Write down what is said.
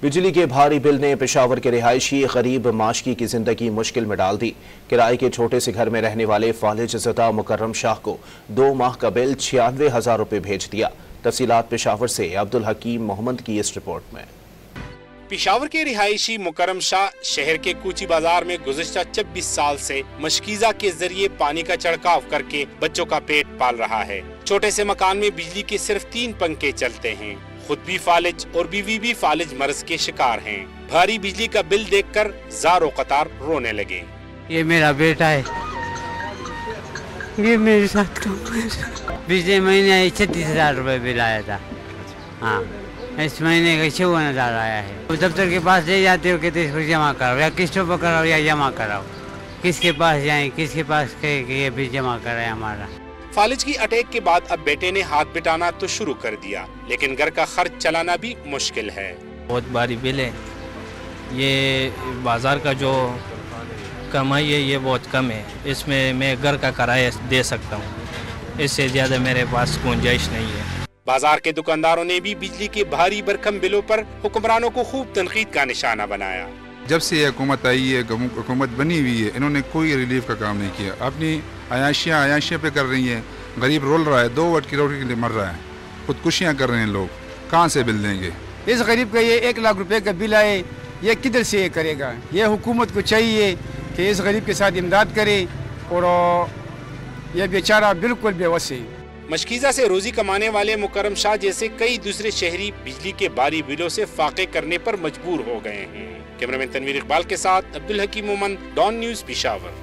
बिजली के भारी बिल ने पेशावर के रिहायशी गरीब माशकी की जिंदगी मुश्किल में डाल दी। किराए के छोटे से घर में रहने वाले फालिज ज़दा मुकर्रम शाह को 2 माह का बिल 96,000 रुपये भेज दिया। तफसीलात पेशावर से अब्दुल हकीम मोहम्मद की इस रिपोर्ट में। पेशावर के रिहायशी मुकर्रम शाह शहर के कूची बाजार में गुज़िश्ता 26 साल से मशकीज़ा के जरिए पानी का छिड़काव करके बच्चों का पेट पाल रहा है। छोटे से मकान में बिजली के सिर्फ 3 पंखे चलते हैं। खुद भी फालिज और बीवी भी फालिज मर्ज के शिकार हैं। भारी बिजली का बिल देखकर ज़ारो कतार रोने लगे। ये मेरा बेटा है, ये मेरे साथ पिछले महीने 36,000 रुपये बिल आया था। हाँ, इस महीने का 54,000 आया है। दफ्तर के पास ले जाते हो, कहते इसको जमा कराओ, या किस्तों पर कराओ या जमा कराओ। किसके पास जाएं, किसके पास कहे कि ये बिल जमा कराए हमारा। फालिज की अटैक के बाद अब बेटे ने हाथ बिटाना तो शुरू कर दिया, लेकिन घर का खर्च चलाना भी मुश्किल है। बहुत भारी बिल है। ये बाजार का जो कमाई है ये बहुत कम है। इसमें मैं घर का किराया दे सकता हूँ, इससे ज़्यादा मेरे पास गुंजाइश नहीं है। बाजार के दुकानदारों ने भी बिजली के भारी भरकम बिलों पर हुक्मरानों को खूब तनकीद का निशाना बनाया। जब से ये हुकूमत आई है, हुकूमत बनी हुई है, इन्होंने कोई रिलीफ का काम नहीं किया। अपनी आयाशियाँ पे कर रही हैं। गरीब रोल रहा है, 2 वक्त की रोटी के लिए मर रहा है। खुदकुशियाँ कर रहे हैं लोग, कहाँ से बिल देंगे? इस गरीब का ये 1 लाख रुपए का बिल आए, ये किधर से ये करेगा? ये हुकूमत को चाहिए कि इस गरीब के साथ इमदाद करे, और ये बेचारा बिल्कुल बेवस है। मशकीज़ा से रोजी कमाने वाले मुकर्रम शाह जैसे कई दूसरे शहरी बिजली के भारी बिलों से फाके करने पर मजबूर हो गए हैं। कैमरामैन तनवीर इकबाल के साथ अब्दुल हकीम मोहम्मद, डॉन न्यूज़, पेशावर।